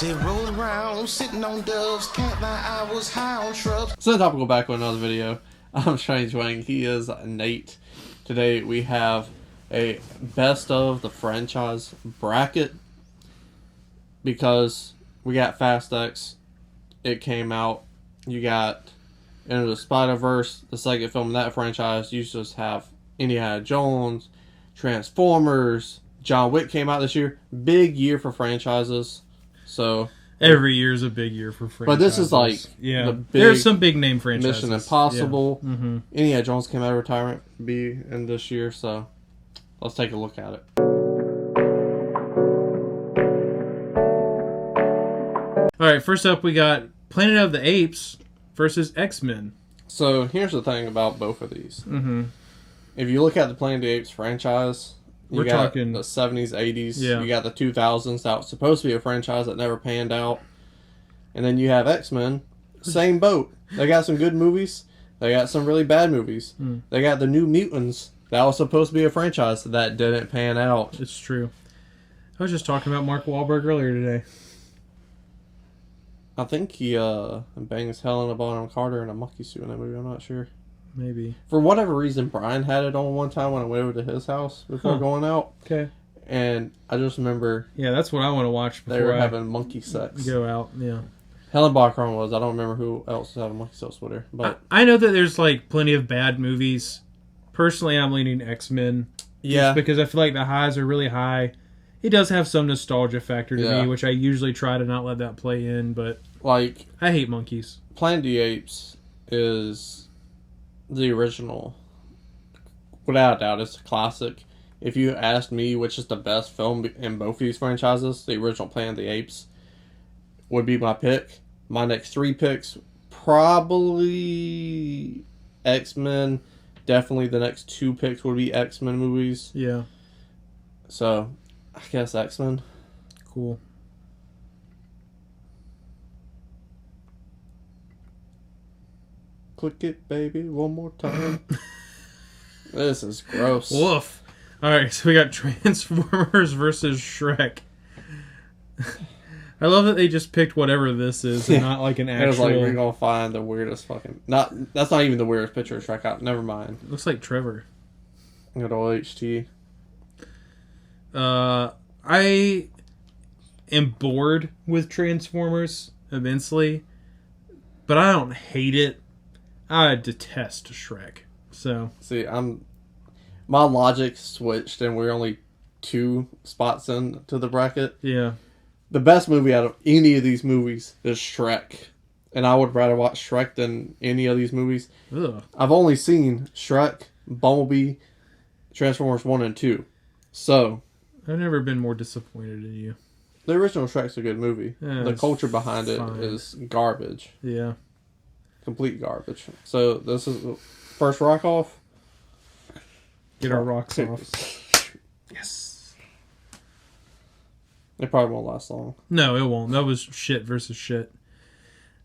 Say roll around, sitting on doves, can't lie, I was high on shrubs. So topical back with another video. I'm Strange Wang. He is Nate. Today we have a best of the franchise bracket because we got Fast X. It came out. You got Into the Spider-Verse, the second film in that franchise. You just have Indiana Jones, Transformers, John Wick came out this year. Big year for franchises. So every year is a big year for franchises. But this is like the big there's some big name franchises. Mission Impossible. Yeah. Mm-hmm. Indiana Jones came out of retirement in this year, so let's take a look at it. All right, first up we got Planet of the Apes versus X-Men. So here's the thing about both of these. Mm-hmm. If you look at the Planet of the Apes franchise, We're got talking the 70s, 80s. Yeah. You got the 2000s. That was supposed to be a franchise that never panned out. And then you have X-Men. Same boat. They got some good movies. They got some really bad movies. They got the New Mutants. That was supposed to be a franchise that didn't pan out. It's true. I was just talking about Mark Wahlberg earlier today. I think he bangs Helena Bonham Carter in a monkey suit in that movie. I'm not sure. Maybe. For whatever reason, Brian had it on one time when I went over to his house before going out. Okay. And I just remember... Yeah, that's what I want to watch before they were having monkey sex. Go out, yeah. Helen Bachron was. I don't remember who else was having monkey sex with her. But I know that there's like plenty of bad movies. Personally, I'm leaning X-Men. yeah. Just because I feel like the highs are really high. It does have some nostalgia factor to me, which I usually try to not let that play in, but... Like... I hate monkeys. Planet of the Apes is... the original. Without a doubt, it's a classic. If you asked me which is the best film in both of these franchises, the original Planet of the Apes would be my pick. My next three picks, probably X-Men. Definitely the next two picks would be X-Men movies. Yeah. So, I guess X-Men. Cool. Click it, baby, one more time. This is gross. Woof. Alright, so we got Transformers versus Shrek. I love that they just picked whatever this is and not like an actual... It was like, we're going to find the weirdest fucking... That's not even the weirdest picture of Shrek out. Never mind. Looks like Trevor. Good old HT. I am bored with Transformers immensely, but I don't hate it. I detest Shrek. So See, my logic switched and we're only 2 spots into the bracket. yeah. The best movie out of any of these movies is Shrek. And I would rather watch Shrek than any of these movies. Ugh. I've only seen Shrek, Bumblebee, Transformers 1 and 2. So, I've never been more disappointed in you. the original Shrek's a good movie. Yeah, The culture behind fine. it is garbage. Yeah. Complete garbage. So, this is the first rock off. Get our rocks off. Yes. It probably won't last long. No, it won't. That was shit versus shit.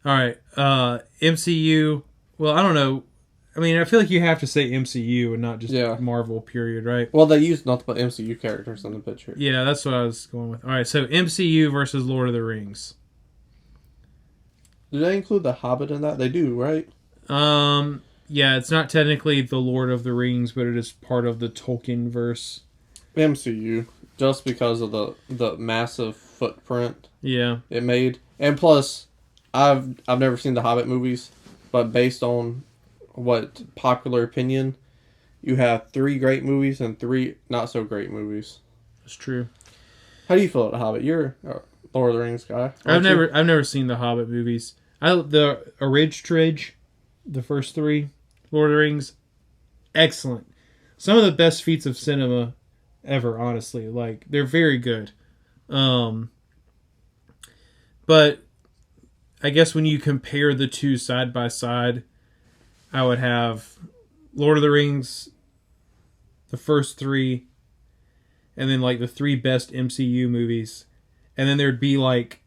Alright. MCU. Well, I don't know. I mean, I feel like you have to say MCU and not just Marvel, period, right? Well, they used nothing but MCU characters in the picture. Yeah, that's what I was going with. Alright, so MCU versus Lord of the Rings. Do they include The Hobbit in that? They do, right? Yeah, it's not technically the Lord of the Rings, but it is part of the Tolkien verse. MCU, just because of the massive footprint Yeah. it made, and plus, I've never seen the Hobbit movies, but based on what popular opinion, you have 3 great movies and 3 not so great movies. That's true. How do you feel about the Hobbit? You're a Lord of the Rings guy. I've never seen the Hobbit movies. The Tridge, the first 3 Lord of the Rings, excellent. Some of the best feats of cinema ever, honestly. Like, they're very good. But I guess when you compare the two side by side, I would have Lord of the Rings, the first 3, and then like the 3 best MCU movies. And then there'd be like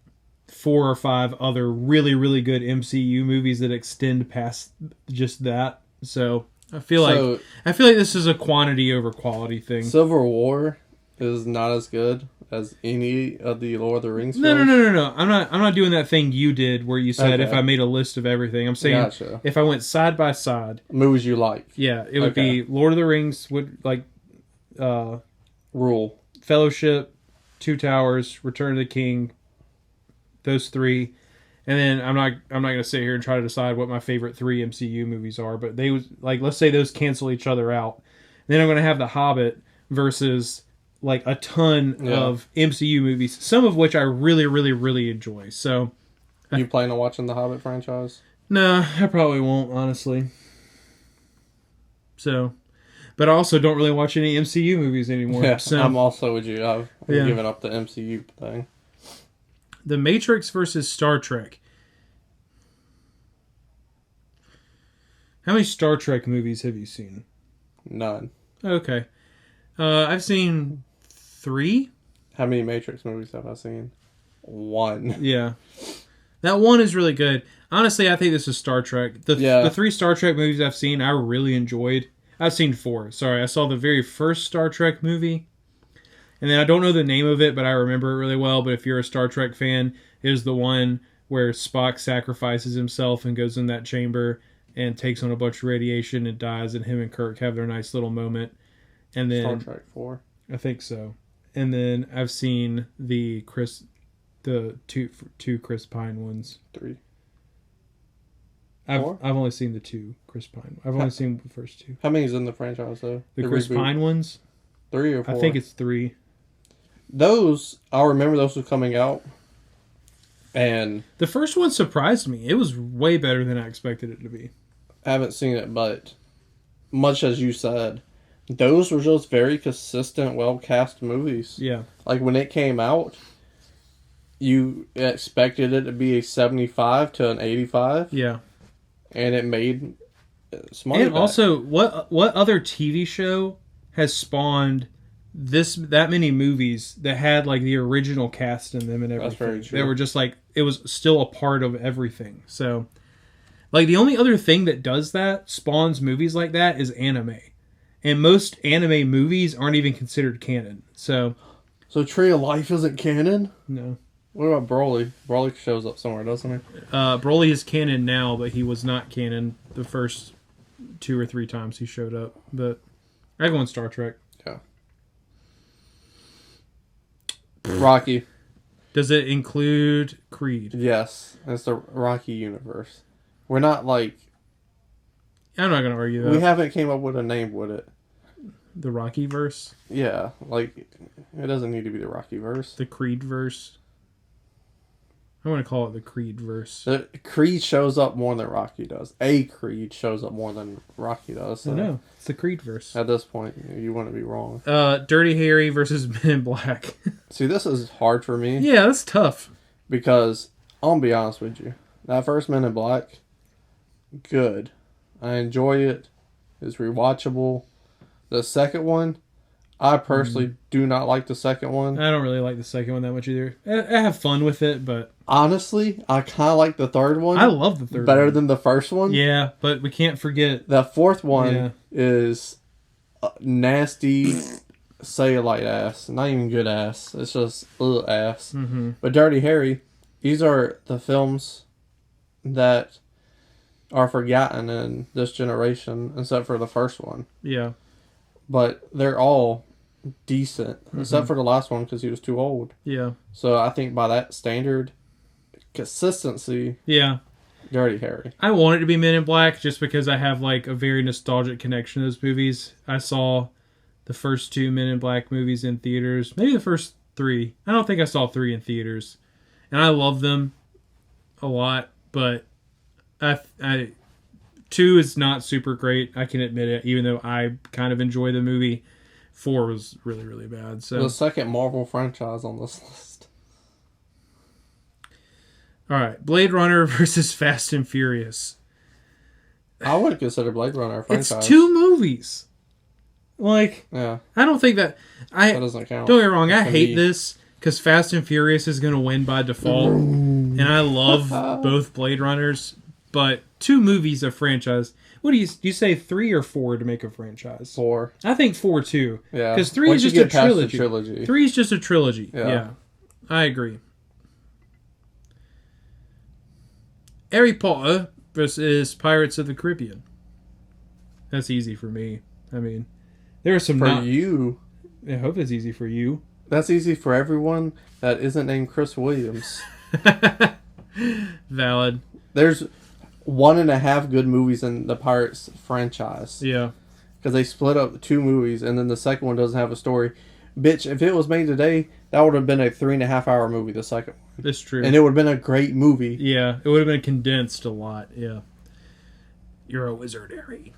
4 or 5 other really, really good MCU movies that extend past just that. So I feel like this is a quantity over quality thing. Civil War is not as good as any of the Lord of the Rings No, films? no. I'm not doing that thing you did where you said if I made a list of everything. I'm saying Gotcha. if I went side by side. Movies you like. Yeah, it would be Lord of the Rings, would like Rule. Fellowship, Two Towers, Return of the King, those three. And then I'm not gonna sit here and try to decide what my favorite 3 MCU movies are, but they was like, let's say those cancel each other out. Then I'm gonna have The Hobbit versus like a ton of MCU movies, some of which I really, really, really enjoy. So, You plan on watching the Hobbit franchise? no, I probably won't, honestly. So, but I also don't really watch any MCU movies anymore. Yeah, so, I'm also with you. I've given up the MCU thing. The Matrix versus Star Trek. How many Star Trek movies have you seen? None. Okay. I've seen 3. How many Matrix movies have I seen? 1. Yeah. That one is really good. Honestly, I think this is Star Trek. The 3 Star Trek movies I've seen, I really enjoyed. I've seen 4. Sorry, I saw the very first Star Trek movie. And then I don't know the name of it, but I remember it really well. But if you're a Star Trek fan, it is the one where Spock sacrifices himself and goes in that chamber and takes on a bunch of radiation and dies, and him and Kirk have their nice little moment. And then Star Trek 4. I think so. And then I've seen the two Chris Pine ones. 3. I've 4? only seen the 2 Chris Pine. I've only seen the first 2. How many's in the franchise though? The Chris reboot? Pine ones? 3 or 4? I think it's 3. Those, I'll remember those were coming out. And The first one surprised me. It was way better than I expected it to be. I haven't seen it, but much as you said, those were just very consistent, well-cast movies. Yeah. Like, when it came out, you expected it to be a 75 to an 85. Yeah. And it made its money And back. also, what other TV show has spawned that many movies that had like the original cast in them and everything? That's very true. They were just like, it was still a part of everything. So, like, the only other thing that does that, spawns movies like that, is anime. And most anime movies aren't even considered canon. So Tree of Life isn't canon? no. What about Broly? Broly shows up somewhere, doesn't he? Broly is canon now, but he was not canon the first 2 or 3 times he showed up. But I go on Star Trek. Yeah. Rocky. Does it include Creed? Yes. It's the Rocky universe. We're not like... I'm not going to argue that. We haven't came up with a name with it. The Rocky verse? Yeah. Like, it doesn't need to be the Rocky verse. The Creed verse? I want to call it the Creed verse. The Creed shows up more than Rocky does. A Creed shows up more than Rocky does. So I know. It's the Creed verse. at this point, you wouldn't be wrong. Dirty Harry versus Men in Black. See, this is hard for me. Yeah, that's tough. Because, I'll be honest with you. That first Men in Black, good. I enjoy it. It's rewatchable. The second one, I personally do not like the second one. I don't really like the second one that much either. I have fun with it, but... Honestly, I kind of like the third one. I love the third better one. than the first one. Yeah, but we can't forget... The fourth one Yeah. is nasty, cellulite ass. Not even good ass. It's just ass. Mm-hmm. But Dirty Harry, these are the films that are forgotten in this generation, except for the first one. Yeah. But they're all decent, except for the last one because he was too old. Yeah. So I think by that standard, consistency, Yeah. Dirty Harry. I want it to be Men in Black just because I have like a very nostalgic connection to those movies. I saw the first 2 Men in Black movies in theaters. Maybe the first 3. I don't think I saw 3 in theaters. And I love them a lot, but I 2 is not super great. I can admit it, even though I kind of enjoy the movie. 4 was really, really bad. So The second Marvel franchise on this list. all right, Blade Runner versus Fast and Furious. I would consider Blade Runner a franchise. It's 2 movies. Like, Yeah, I don't think that that doesn't count. Don't get me wrong, I For hate me. this because Fast and Furious is going to win by default, and I love both Blade Runners, but 2 movies a franchise. What do you say 3 or 4 to make a franchise? 4. I think 4 too. Yeah. Because 3 Once is you just a get past the trilogy. trilogy. 3 is just a trilogy. Yeah. Yeah. I agree. Harry Potter versus Pirates of the Caribbean. That's easy for me. I mean, there are some For you, I hope it's easy for you. that's easy for everyone that isn't named Chris Williams. Valid. There's 1.5 good movies in the Pirates franchise. Yeah. Because they split up 2 movies, and then the second one doesn't have a story. Bitch, if it was made today, that would have been a 3.5 hour movie, the second one. That's true. And it would have been a great movie. Yeah, it would have been condensed a lot. Yeah. You're a wizard, Harry.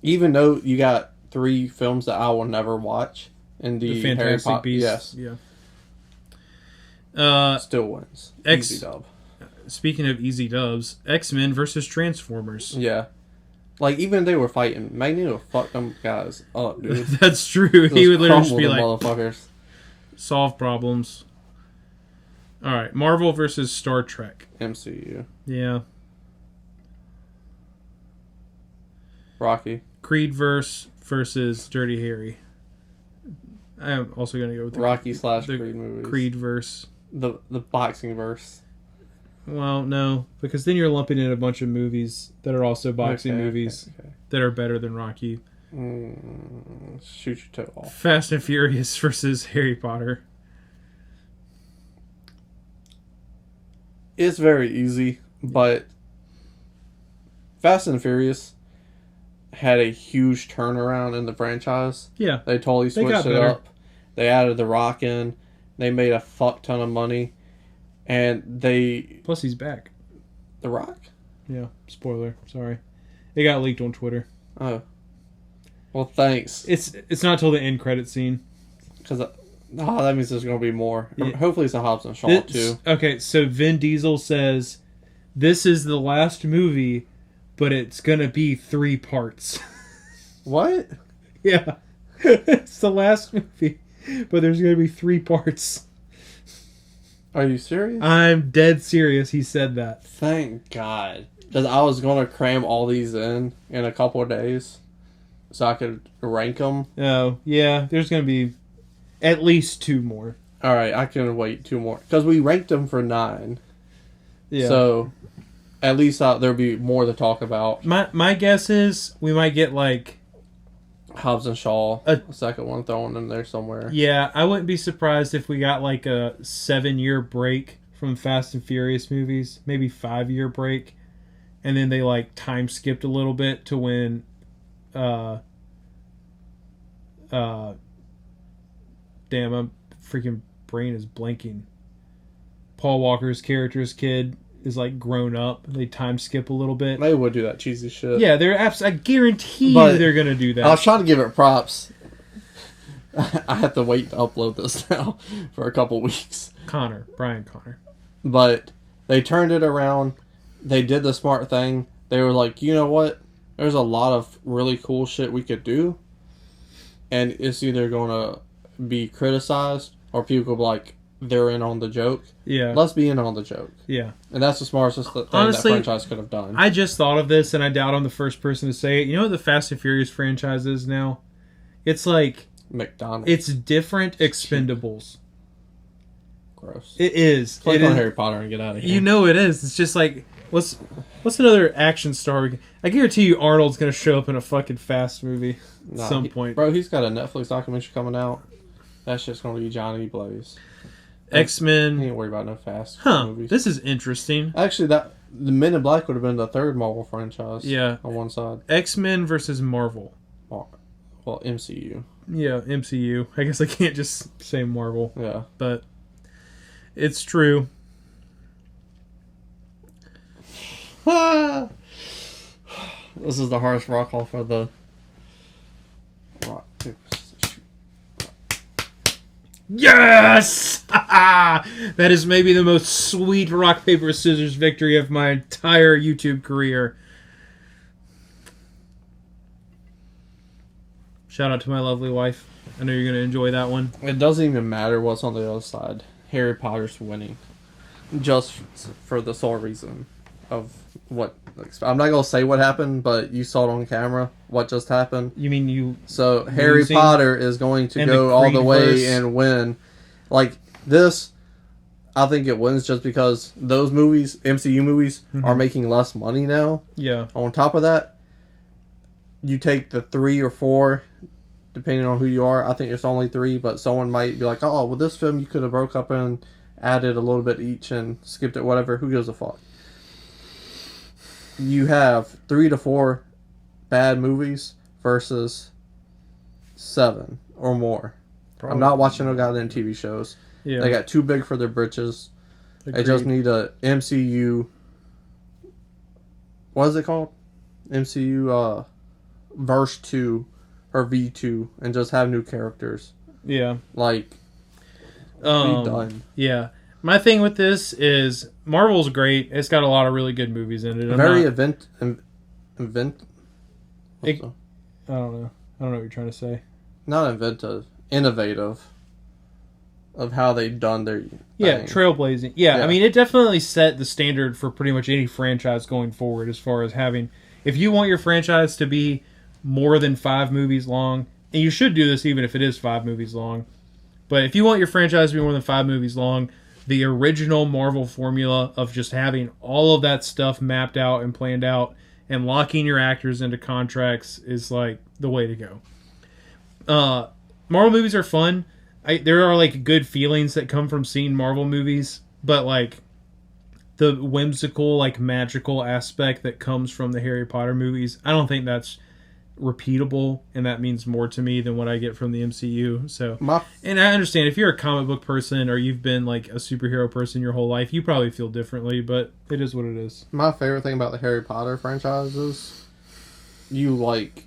Even though you got 3 films that I will never watch in the Harry Fantastic Potter. Beasts. Yes. Yeah. Still wins. X- Easy dub. Speaking of easy dubs, X-Men versus Transformers. Yeah. Like, even if they were fighting, Magneto fucked them guys up, dude. That's true. He would literally just be like, motherfuckers. solve problems. All right, Marvel versus Star Trek. MCU. Yeah. Rocky. Creed versus Dirty Harry. I am also going to go with Rocky / the Creed movies. Creed verse. The boxing verse. Well, no, because then you're lumping in a bunch of movies that are also boxing movies Okay. that are better than Rocky. Shoot your toe off. Fast and Furious versus Harry Potter. It's very easy, but Fast and Furious had a huge turnaround in the franchise. Yeah. They totally They switched got it better. up. They added The Rock in. They made a fuck ton of money. And Plus, he's back. The Rock? Yeah. Spoiler. Sorry. It got leaked on Twitter. Oh. Well, thanks. It's not till the end credit scene. Because that means there's going to be more. Yeah. Hopefully it's a Hobbs and Shaw, too. Okay, so Vin Diesel says, this is the last movie, but it's going to be 3 parts. What? Yeah. It's the last movie, but there's going to be 3 parts. Are you serious? I'm dead serious. He said that. Thank God. Because I was going to cram all these in a couple of days so I could rank them. Oh, yeah. There's going to be at least 2 more. All right, I can wait 2 more. Because we ranked them for 9. Yeah. So at least there'll be more to talk about. My guess is we might get like... Hobbs and Shaw, A second one thrown in there somewhere. Yeah, I wouldn't be surprised if we got like a 7-year break from Fast and Furious movies, maybe 5-year break, and then they like time skipped a little bit to when damn, my freaking brain is blanking. Paul Walker's character's kid is like grown up. They time skip a little bit. They would do that cheesy shit. Yeah, I guarantee But you they're gonna do that. I was trying to give it props. I have to wait to upload this now for a couple weeks. Brian Connor. But they turned it around. They did the smart thing. They were like, you know what? There's a lot of really cool shit we could do. And it's either going to be criticized or people be like, they're in on the joke. Yeah. Let's be in on the joke. Yeah. And that's the smartest thing Honestly, that franchise could have done. I just thought of this, and I doubt I'm the first person to say it. You know what the Fast and Furious franchise is now? It's like... McDonald's. It's different Expendables. Gross. It is. Click It on is. Harry Potter and get out of here. You know it is. It's just like... What's another action star? I guarantee you Arnold's going to show up in a fucking Fast movie at some point. Bro, he's got a Netflix documentary coming out. That shit's going to be Johnny Blaze. X-Men. He ain't worried about no Fast Huh. movies. This is interesting. Actually, the Men in Black would have been the 3rd Marvel franchise. Yeah. On one side. X-Men versus Marvel. Well, MCU. Yeah, MCU. I guess I can't just say Marvel. Yeah. But it's true. This is the hardest rock call for the rock, paper, scissors, shoot. Yes! That is maybe the most sweet rock, paper, scissors victory of my entire YouTube career. Shout out to my lovely wife. I know you're going to enjoy that one. It doesn't even matter what's on the other side. Harry Potter's winning. Just for the sole reason of what. I'm not gonna say what happened, but you saw it on camera. What just happened? You mean you? So Harry Losing Potter is going to in go the all the way Creed-verse? and win. Like this, I think it wins just because those movies, MCU movies, are making less money now. Yeah. On top of that, you take the 3 or 4, depending on who you are. I think it's only 3, but someone might be like, "Oh, well, this film you could have broke up and added a little bit each and skipped it, whatever." Who gives a fuck? You have 3 to 4 bad movies versus 7 or more. I'm not watching no goddamn TV shows. Yeah. They got too big for their britches. They just need a MCU. What is it called? MCU verse 2 or V2 and just have new characters. Yeah. Like, be done. Yeah. My thing with this is Marvel's great. It's got a lot of really good movies in it. I don't know. I don't know what you're trying to say. Not inventive, innovative of how they've done their thing. Trailblazing. Yeah, I mean, it definitely set the standard for pretty much any franchise going forward as far as having, if you want your franchise to be more than 5 movies long, and you should do this even if it is 5 movies long, but if you want your franchise to be more than 5 movies long, the original Marvel formula of just having all of that stuff mapped out and planned out and locking your actors into contracts is like the way to go. Marvel movies are fun. There are like good feelings that come from seeing Marvel movies, but like the whimsical, like magical aspect that comes from the Harry Potter movies, I don't think that's repeatable, and that means more to me than what I get from the MCU. So, and I understand if you're a comic book person or you've been like a superhero person your whole life, you probably feel differently, but it is what it is. My favorite thing about the Harry Potter franchise is you like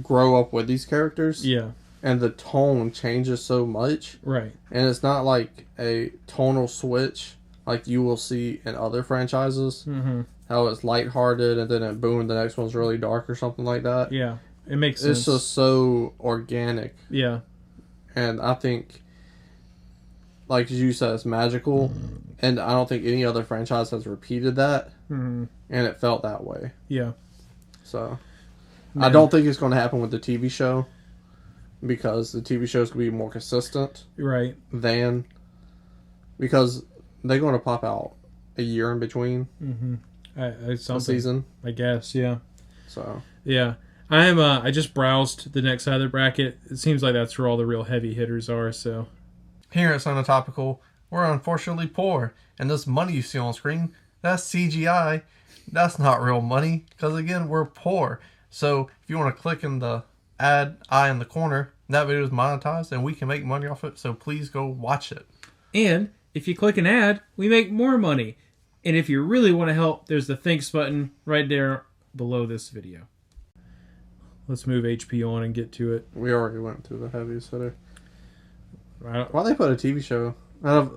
grow up with these characters. Yeah. And the tone changes so much. Right. And it's not like a tonal switch like you will see in other franchises. Mm-hmm. How it's lighthearted and then it boom, the next one's really dark or something like that. Yeah. It makes sense. It's just so organic. Yeah. And I think, like you said, it's magical. And I don't think any other franchise has repeated that. Mm-hmm. And it felt that way. Yeah. So, I don't think it's going to happen with the TV show. Because the TV shows can be more consistent. Right. Because they're going to pop out a year in between. Mm-hmm. A season. I guess, yeah. So. Yeah. I just browsed the next side of the bracket. It seems like that's where all the real heavy hitters are, so. Here at Sonotopical, we're unfortunately poor. And this money you see on screen, that's CGI. That's not real money. Because again, we're poor. So if you want to click in the add eye in the corner, that video is monetized and we can make money off it. So please go watch it. And if you click an ad, we make more money. And if you really want to help, there's the thanks button right there below this video. Let's move HP on and get to it. We already went through the heaviest hitter. Right. Why they put a TV show out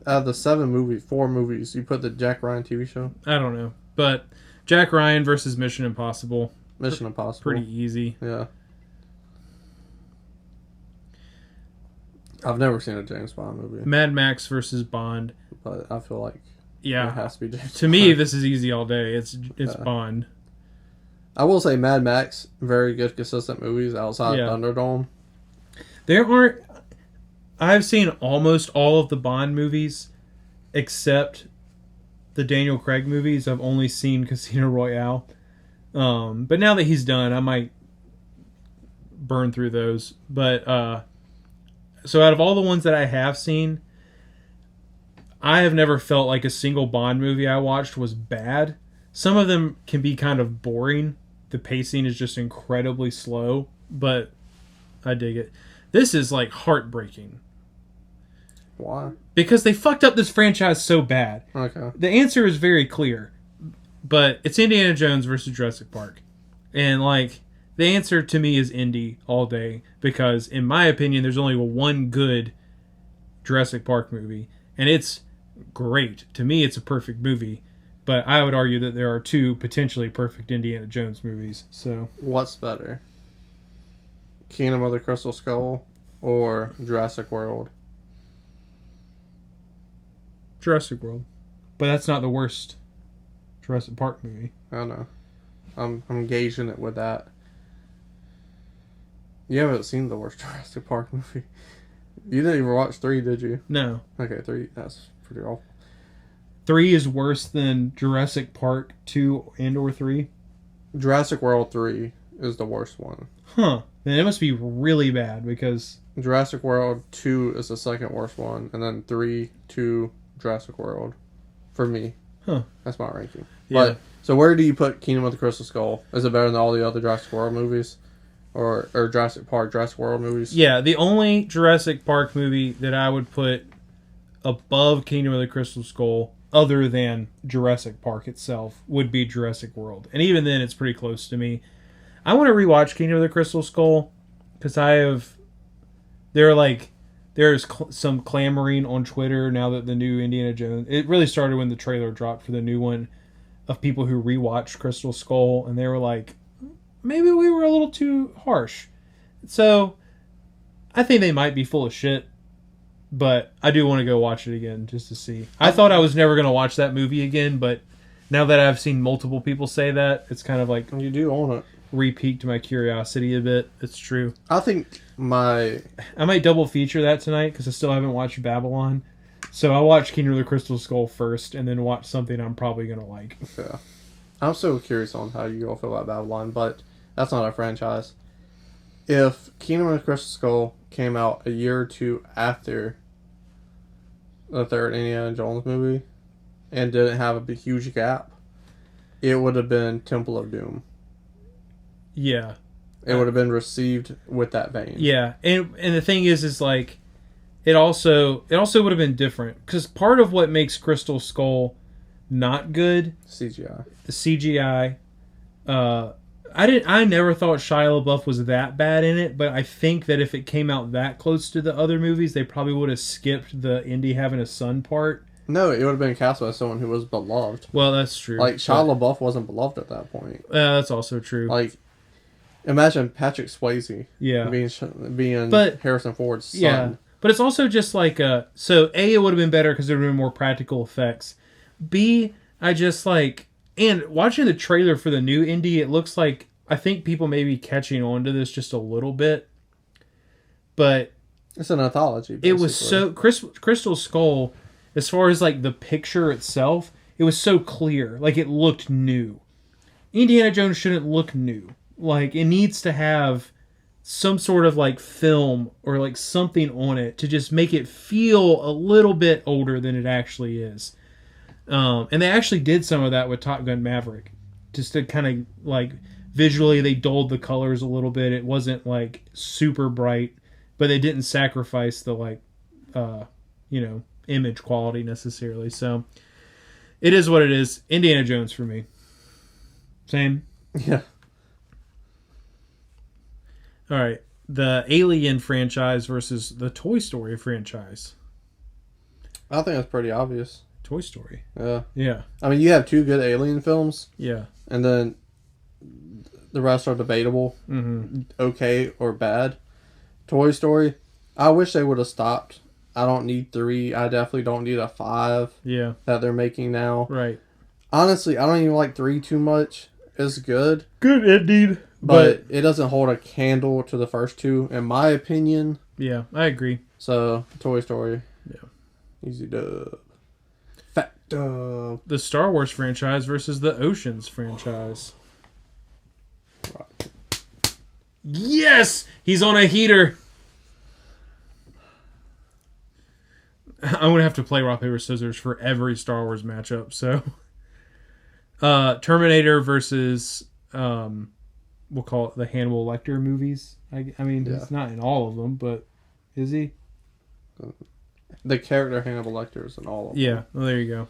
of the 4 movies? You put the Jack Ryan TV show. I don't know, but Jack Ryan versus Mission Impossible. Mission Impossible. Pretty easy. Yeah. I've never seen a James Bond movie. Mad Max versus Bond. But I feel like it has to be James To Bond. me, this is easy all day. It's Bond. I will say Mad Max, very good, consistent movies outside Thunderdome. There aren't... I've seen almost all of the Bond movies except the Daniel Craig movies. I've only seen Casino Royale. But now that he's done, I might burn through those. But... So out of all the ones that I have seen, I have never felt like a single Bond movie I watched was bad. Some of them can be kind of boring. The pacing is just incredibly slow, but I dig it. This is like heartbreaking. Why? Because they fucked up this franchise so bad. Okay. The answer is very clear, but it's Indiana Jones versus Jurassic Park. And like... The answer to me is Indy all day because, in my opinion, there's only one good Jurassic Park movie, and it's great. To me, it's a perfect movie, but I would argue that there are 2 potentially perfect Indiana Jones movies. So, what's better, Kingdom of the Crystal Skull or Jurassic World? Jurassic World, but that's not the worst Jurassic Park movie. I don't know. I'm gauging it with that. You haven't seen the worst Jurassic Park movie. You didn't even watch 3, did you? No. Okay, 3. That's pretty awful. 3 is worse than Jurassic Park 2 and or 3? Jurassic World 3 is the worst one. Huh. Then it must be really bad because... Jurassic World 2 is the second worst one. And then 3, 2, Jurassic World. For me. Huh. That's my ranking. Yeah. But, so where do you put Kingdom of the Crystal Skull? Is it better than all the other Jurassic World movies? Or Jurassic Park, Jurassic World movies? Yeah, the only Jurassic Park movie that I would put above Kingdom of the Crystal Skull, other than Jurassic Park itself, would be Jurassic World. And even then, it's pretty close to me. I want to rewatch Kingdom of the Crystal Skull because there's some clamoring on Twitter now that the new Indiana Jones... It really started when the trailer dropped for the new one, of people who rewatched Crystal Skull, and they were like, maybe we were a little too harsh. So, I think they might be full of shit, but I do want to go watch it again just to see. I thought I was never going to watch that movie again, but now that I've seen multiple people say that, it's kind of like... You do own it. Re-piqued my curiosity a bit. It's true. I think I might double feature that tonight because I still haven't watched Babylon. So I'll watch Kingdom of the Crystal Skull first and then watch something I'm probably going to like. Yeah. I'm so curious on how you all feel about Babylon, but that's not a franchise. If Kingdom of the Crystal Skull came out a year or two after the third Indiana Jones movie and didn't have a big, huge gap, it would have been Temple of Doom. Yeah. It would have been received with that vein. Yeah. And the thing is like, it also would have been different because part of what makes Crystal Skull not good, CGI. the CGI. I never thought Shia LaBeouf was that bad in it, but I think that if it came out that close to the other movies, they probably would have skipped the Indy having a son part. No, it would have been cast by someone who was beloved. Well, that's true. Like, Shia LaBeouf wasn't beloved at that point. That's also true. Like, imagine Patrick Swayze being but, Harrison Ford's son. Yeah. But it's also just like, so A, it would have been better because there would have been more practical effects. B, I just like, and watching the trailer for the new Indy, it looks like, I think people may be catching on to this just a little bit. But it's an anthology, basically. It was so, Crystal Skull, as far as like the picture itself, it was so clear. Like it looked new. Indiana Jones shouldn't look new. Like it needs to have some sort of like film or like something on it to just make it feel a little bit older than it actually is. And they actually did some of that with Top Gun Maverick. Just to kind of like visually they dulled the colors a little bit. It wasn't like super bright, but they didn't sacrifice the like, image quality necessarily. So it is what it is. Indiana Jones for me. Same. Yeah. All right, the Alien franchise versus the Toy Story franchise. I think that's pretty obvious. Toy Story. Yeah. Yeah. I mean, you have 2 good Alien films. Yeah. And then the rest are debatable. Mm-hmm. Okay or bad. Toy Story, I wish they would have stopped. I don't need 3. I definitely don't need a 5. Yeah. That they're making now. Right. Honestly, I don't even like 3 too much. It's good. Good indeed. But it doesn't hold a candle to the first 2, in my opinion. Yeah, I agree. So, Toy Story. Yeah. Easy dub. Fat dub. The Star Wars franchise versus the Oceans franchise. Right. Yes! He's on a heater! I'm going to have to play rock, paper, scissors for every Star Wars matchup, so... Terminator versus... we'll call it the Hannibal Lecter movies. I mean, he's not in all of them, but is he? The character Hannibal Lecter is in all of them. Yeah, well, there you go.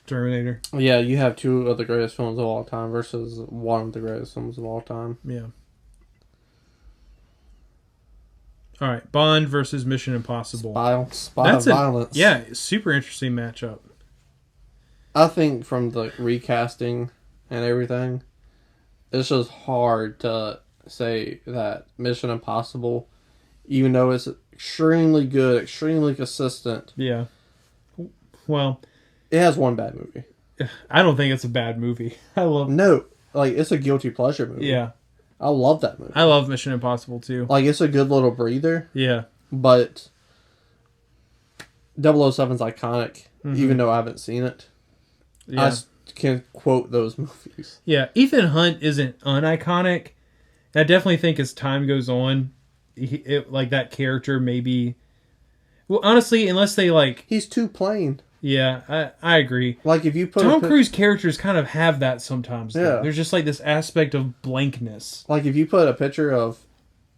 Terminator. Yeah, you have 2 of the greatest films of all time versus one of the greatest films of all time. Yeah. All right, Bond versus Mission Impossible. Spy of Violence. Yeah, super interesting matchup. I think from the recasting and everything, it's just hard to say that Mission Impossible, even though it's extremely good, extremely consistent. Yeah. Well, it has one bad movie. I don't think it's a bad movie. I love. No, like it's a guilty pleasure movie. Yeah, I love that movie. I love Mission Impossible too. Like it's a good little breather. Yeah, But 007's iconic, even though I haven't seen it. yeah, I can quote those movies. yeah. Ethan Hunt isn't uniconic. I definitely think as time goes on, like that character maybe. Well, honestly, unless they like, He's too plain. yeah, I agree. Like if you put Tom Cruise characters kind of have that sometimes. Though. Yeah. There's just like this aspect of blankness. like if you put a picture of,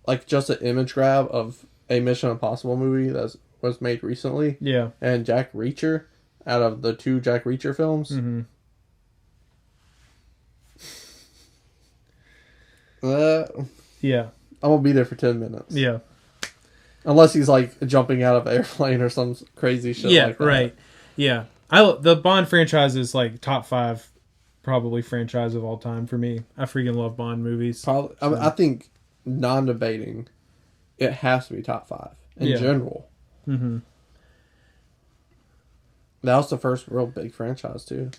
like just an image grab of a Mission Impossible movie that was made recently, Yeah. and Jack Reacher, out of the 2 Jack Reacher films. Mm-hmm. Yeah. I'm gonna be there for 10 minutes. Yeah. Unless he's like jumping out of an airplane or some crazy shit Yeah. like that. Right. Yeah. The Bond franchise is like top 5, probably franchise of all time for me. I freaking love Bond movies. Probably, I think, non-debating, it has to be top 5 in general. Mm-hmm. That was the first real big franchise too.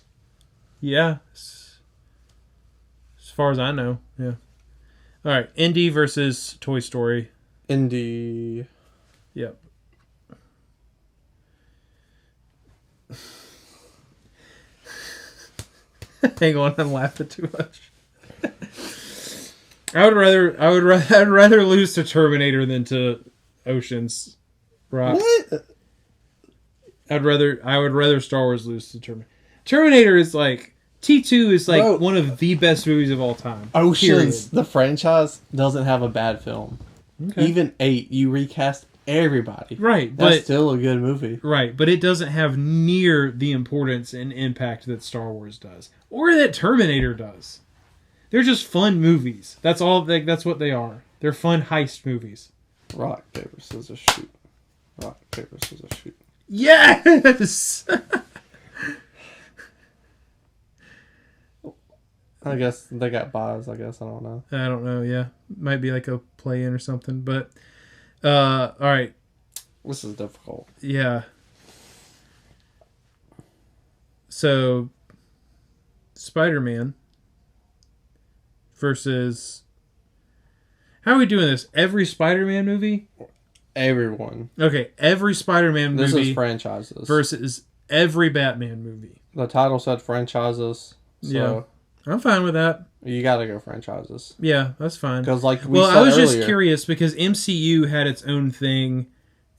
Yeah. As far as I know. Yeah. All right. Indy versus Toy Story. Indie. Yep. Hang on, I'm laughing too much. I'd rather lose to Terminator than to Ocean's Rock. What? I would rather Star Wars lose to Terminator. Terminator is like T2 is like Bro. one of the best movies of all time. Oceans, the franchise, doesn't have a bad film. Okay. Even 8, you recast everybody. Right, That's but still a good movie. right, but it doesn't have near the importance and impact that Star Wars does, or that Terminator does. They're just fun movies. That's all. That's what they are. They're fun heist movies. Rock, paper, scissors, shoot. Rock, paper, scissors, shoot. Yes. I guess they got buys, I guess. I don't know. I don't know. Yeah, might be like a play-in or something. But all right. This is difficult. Yeah. So, Spider-Man versus. How are we doing this? Every Spider-Man movie? Everyone. Okay, every Spider-Man This movie is franchises. versus every Batman movie. The title said franchises. So Yeah. I'm fine with that. you gotta go franchises. Yeah, that's fine. Because like we said I was earlier, just curious because MCU had its own thing,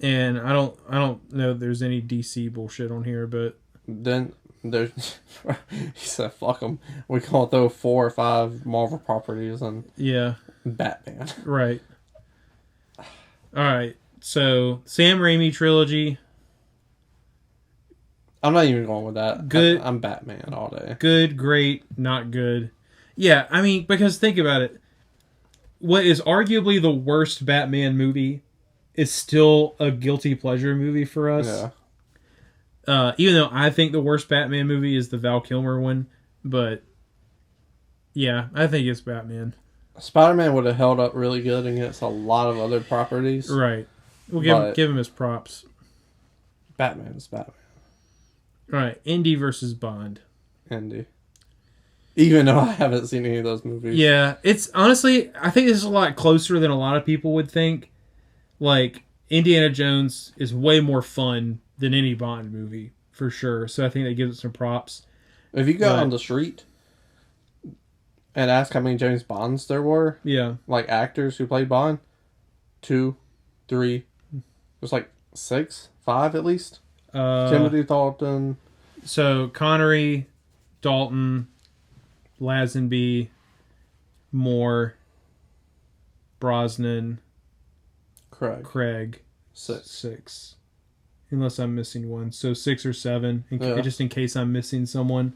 and I don't know if there's any DC bullshit on here, but then there's he said fuck them. We can't throw 4 or 5 Marvel properties and yeah, Batman. right. All right, so Sam Raimi trilogy, I'm not even going with that. Good. I'm Batman all day. good, great, not good. Yeah, I mean, because think about it. What is arguably the worst Batman movie is still a guilty pleasure movie for us. Yeah. Even though I think the worst Batman movie is the Val Kilmer one, but yeah, I think it's Batman. Spider-Man would have held up really good against a lot of other properties. Right. We'll give him his props. Batman is Batman. All right, Indy versus Bond. Indy. Even though I haven't seen any of those movies. Yeah, it's honestly, I think this is a lot closer than a lot of people would think. Like, Indiana Jones is way more fun than any Bond movie, for sure. So I think that gives it some props. If you go on the street and ask how many James Bonds there were, Yeah. like actors who played Bond, 2, 3, there's like 6, 5 at least. Timothy Dalton. So Connery, Dalton, Lazenby, Moore, Brosnan, Craig. 6. Unless I'm missing one. So 6 or 7, Yeah. just in case I'm missing someone.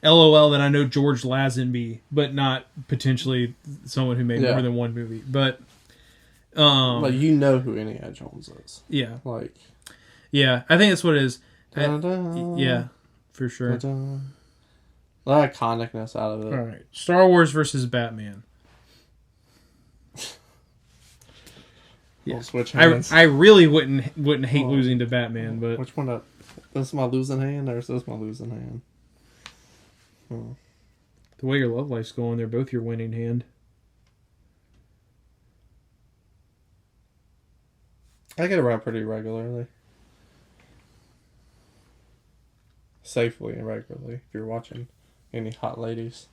LOL that I know George Lazenby, but not potentially someone who made more than one movie. But you know who Indiana Jones is. yeah. Like, Yeah, I think that's what it is. da-da, Yeah, for sure. da-da. A lot of iconicness out of it. All right. Star Wars versus Batman. We'll Yeah. switch hands. I really wouldn't hate losing to Batman, but Which one? This is my losing hand, or is this my losing hand? The way your love life's going, they're both your winning hand. I get around pretty regularly. Safely and regularly, if you're watching any hot ladies.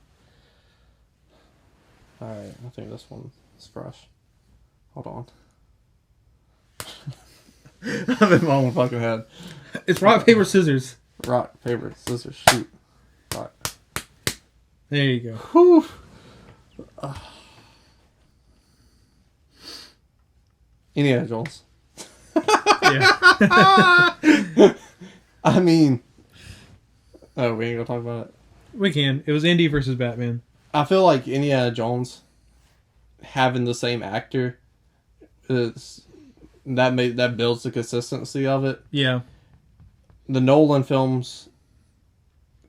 Alright, I think this one is fresh. Hold on. I'm in my own fucking head. It's rock, paper, scissors. Rock, paper, scissors, shoot. Right. There you go. Whew. Indiana Jones. Yeah. I mean... Oh, we ain't gonna talk about it? We can. It was Indy versus Batman. I feel like Indiana Jones having the same actor is... That builds the consistency of it. Yeah. The Nolan films,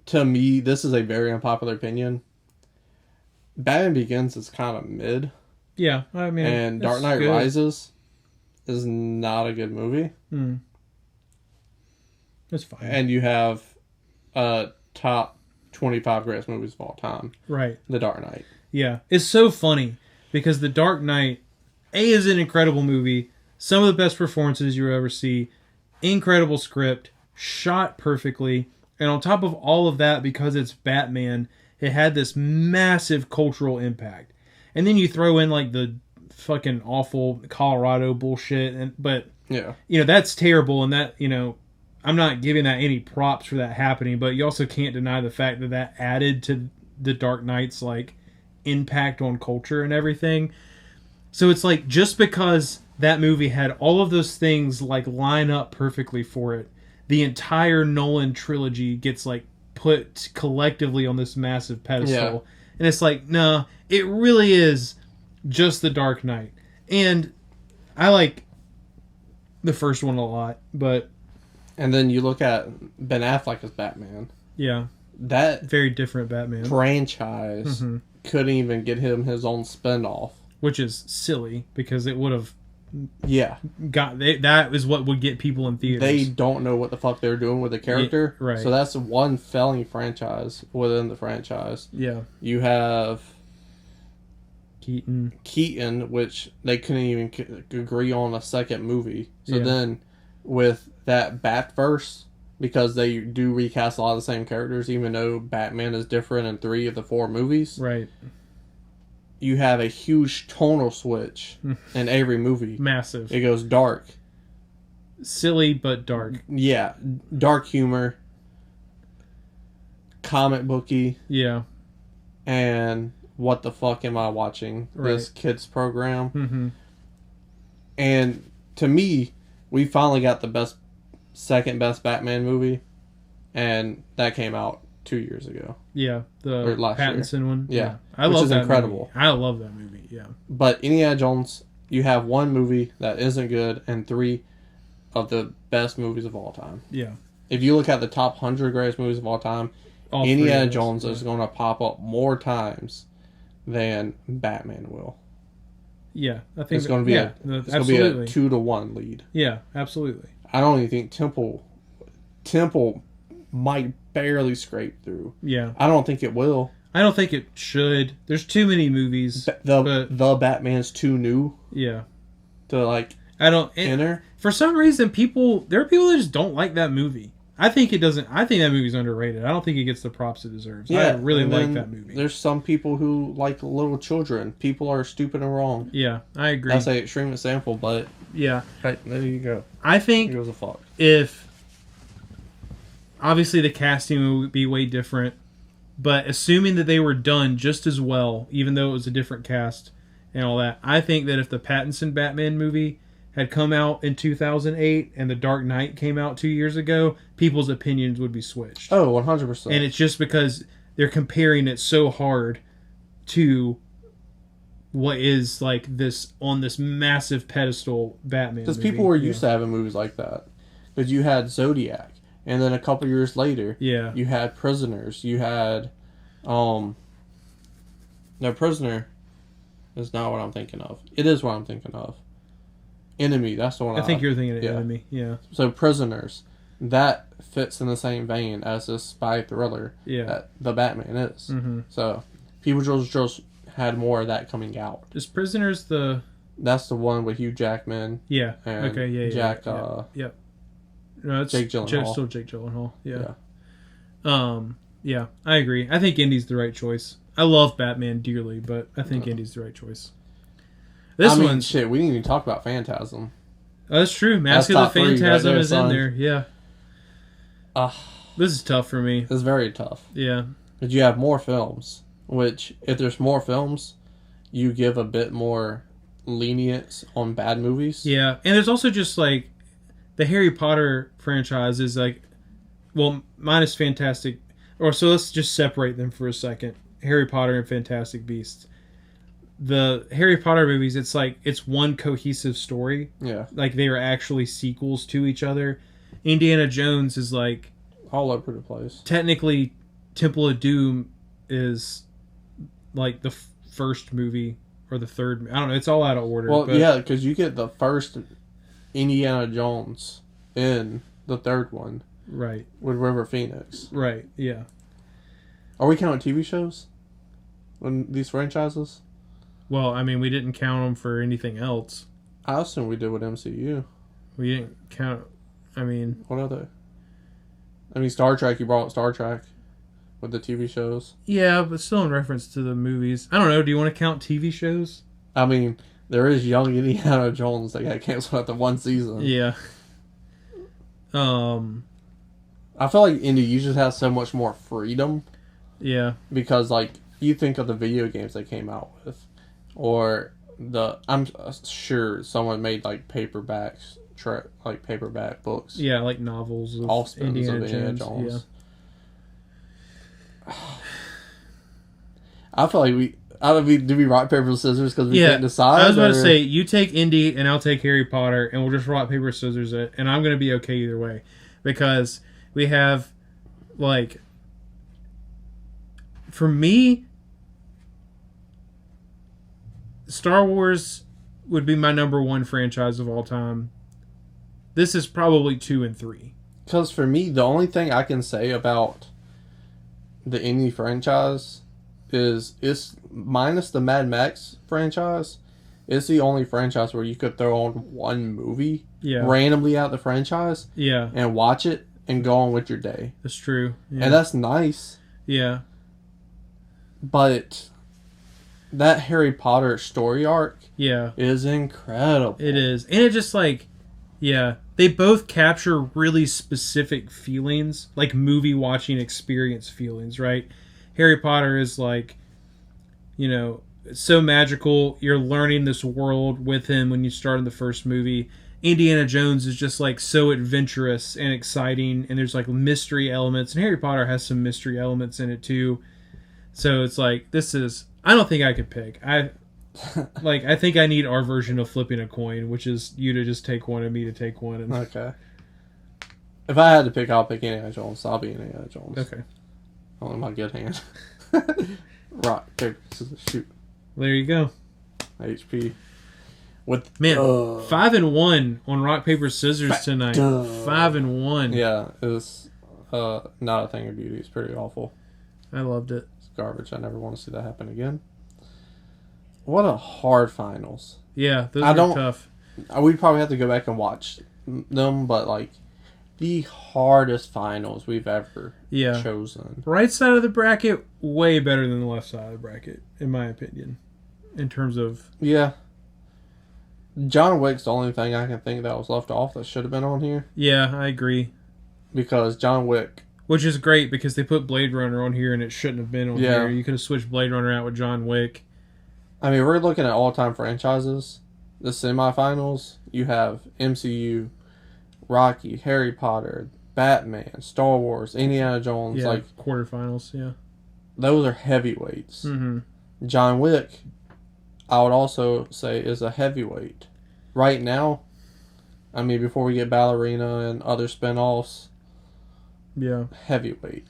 to me, this is a very unpopular opinion. Batman Begins is kind of mid. Yeah, I mean... And Dark Knight Rises is not a good movie. That's fine. And you have top 25 greatest movies of all time. Right. The Dark Knight. Yeah. It's so funny because The Dark Knight, A, is an incredible movie. Some of the best performances you'll ever see. Incredible script. Shot perfectly. And on top of all of that, because it's Batman, it had this massive cultural impact. And then you throw in like the fucking awful Colorado bullshit. But, Yeah. That's terrible. And that, I'm not giving that any props for that happening. But you also can't deny the fact that added to the Dark Knight's like impact on culture and everything. So it's like, just because that movie had all of those things like line up perfectly for it, the entire Nolan trilogy gets like put collectively on this massive pedestal. Yeah. And it's like, no, it really is just The Dark Knight. And I like the first one a lot, but... And then you look at Ben Affleck as Batman. Yeah. That very different Batman. Franchise couldn't even get him his own spin-off. Which is silly, because it would have... Yeah. That is what would get people in theaters. They don't know what the fuck they're doing with the character. Yeah, right. So that's one failing franchise within the franchise. Yeah. You have... Keaton, which they couldn't even agree on a second movie. So Yeah. then, with that Batverse, because they do recast a lot of the same characters, even though Batman is different in 3 of the 4 movies. Right. You have a huge tonal switch in every movie. Massive. It goes dark. Silly, but dark. Yeah. Dark humor. Comic booky. Yeah. And what the fuck am I watching? Right. This kids program. And to me, we finally got the second best Batman movie. And that came out 2 years ago. Yeah, the Pattinson one. Yeah. I love that incredible. Movie. I love that movie, yeah. But Indiana Jones, you have 1 movie that isn't good and 3 of the best movies of all time. Yeah. If you look at the top 100 greatest movies of all time, Indiana Jones is going to pop up more times than Batman will. Yeah, I think it's going to be a 2-to-1 lead. Yeah, absolutely. I don't even think Temple might barely scrape through. Yeah. I don't think it will. I don't think it should. There's too many movies. The Batman's too new. Yeah. To enter. For some reason, there are people that just don't like that movie. I think that movie's underrated. I don't think it gets the props it deserves. Yeah, I really like that movie. There's some people who like little children. People are stupid and wrong. Yeah, I agree. That's an extreme example, but yeah. Right, there you go. I think it goes a fuck. If obviously the casting would be way different, but assuming that they were done just as well, even though it was a different cast and all that, I think that if the Pattinson Batman movie had come out in 2008 and The Dark Knight came out 2 years ago, people's opinions would be switched. Oh, 100%. And it's just because they're comparing it so hard to what is like this on this massive pedestal Batman. Because people were used to having movies like that. Because you had Zodiac, and then a couple years later, you had Prisoners. You had, no, Prisoner is not what I'm thinking of. It is what I'm thinking of. Enemy, that's the one. I think you're thinking of Enemy, yeah. So Prisoners. that fits in the same vein as this spy thriller Yeah. that the Batman is. Mm-hmm. So people just had more of that coming out. Is Prisoners the... That's the one with Hugh Jackman. Yeah. And Okay. Yeah. Jack. Yep. No, it's Jake Gyllenhaal. Still Jake Gyllenhaal. Yeah. Yeah. I agree. I think Indy's the right choice. I love Batman dearly, but I think Indy's the right choice. This one's shit. We didn't even talk about Phantasm. That's true. Mask That's of the top 3 Phantasm right there, is son. in there. Yeah. This is tough for me. It's very tough. Yeah. But you have more films, which if there's more films, you give a bit more lenience on bad movies. Yeah, and there's also just like the Harry Potter franchise is like, well, minus Fantastic, or so let's just separate them for a second. Harry Potter and Fantastic Beasts. The Harry Potter movies, it's like it's one cohesive story. Yeah. Like they are actually sequels to each other. Indiana Jones is like All over the place. technically Temple of Doom is like the first movie or the third. I don't know. It's all out of order. Well, but yeah, because you get the first Indiana Jones in the third one right, with River Phoenix. right, yeah. Are we counting TV shows? When these franchises? Well, I mean, we didn't count them for anything else. I assume we did with MCU. We didn't count. I mean, What other? I mean, Star Trek. You brought up Star Trek with the TV shows. yeah, but still in reference to the movies. I don't know. Do you want to count TV shows? I mean, there is Young Indiana Jones that got canceled after one season. Yeah. I feel like Indy, you just have so much more freedom Yeah. because, like, you think of the video games they came out with, or I'm sure someone made like paperbacks, like paperback books. Yeah, like novels of Offspins Indiana of Indiana Jones. Jones. I feel like do we rock paper scissors because we can't decide? I was about to or- say, you take Indy and I'll take Harry Potter, and we'll just rock, paper, scissors it, and I'm going to be okay either way. Because we have, like, for me, Star Wars would be my number one franchise of all time. This is probably 2 and 3. Because for me, the only thing I can say about the Indy franchise is it's minus the Mad Max franchise. It's the only franchise where you could throw on one movie randomly out the franchise and watch it and go on with your day. That's true. Yeah. And that's nice. Yeah. But that Harry Potter story arc Yeah. is incredible. It is. And it just like, yeah, they both capture really specific feelings, like movie watching experience feelings, right? Harry Potter is like, you know, it's so magical. You're learning this world with him when you start in the first movie. Indiana Jones is just like so adventurous and exciting, and there's like mystery elements, and Harry Potter has some mystery elements in it too. So it's like, I don't think I could pick. I think I need our version of flipping a coin, which is you to just take one and me to take one. And... Okay. If I had to pick, I'll pick Indiana Jones. I'll be Indiana Jones. Okay. Only my good hand. Rock, paper, scissors, shoot. There you go. HP. With 5-1 on rock paper scissors tonight. 5-1. Yeah, it was not a thing of beauty. It's pretty awful. I loved it. It's garbage. I never want to see that happen again. What a hard finals. Yeah, those were tough. We'd probably have to go back and watch them, but like the hardest finals we've ever chosen. Right side of the bracket, way better than the left side of the bracket, in my opinion. In terms of... Yeah. John Wick's the only thing I can think that was left off that should have been on here. Yeah, I agree. Because John Wick... Which is great, because they put Blade Runner on here and it shouldn't have been on here. You could have switched Blade Runner out with John Wick. I mean, we're looking at all-time franchises. The semifinals, you have MCU, Rocky, Harry Potter, Batman, Star Wars, Indiana Jones. Yeah, like quarterfinals, yeah. Those are heavyweights. Mm-hmm. John Wick, I would also say, is a heavyweight. Right now, I mean, before we get Ballerina and other spin-offs, heavyweight.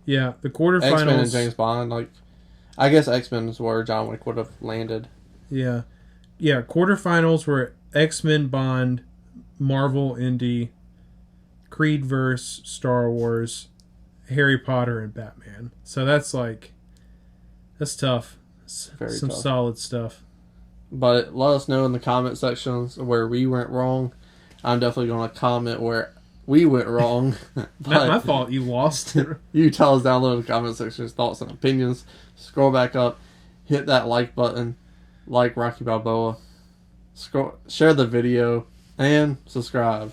Yeah, the quarterfinals... X-Men and James Bond, like... I guess X-Men is where John Wick would have landed. Yeah. Yeah, quarterfinals were X-Men, Bond, Marvel, Indy, Creed versus Star Wars, Harry Potter, and Batman. So that's tough. Very Some tough. solid stuff. But let us know in the comment sections where we went wrong. I'm definitely going to comment where we went wrong. Not my fault you lost. You tell us down below in the comment section your thoughts and opinions. Scroll back up. Hit that like button. Like Rocky Balboa. Share the video. And subscribe.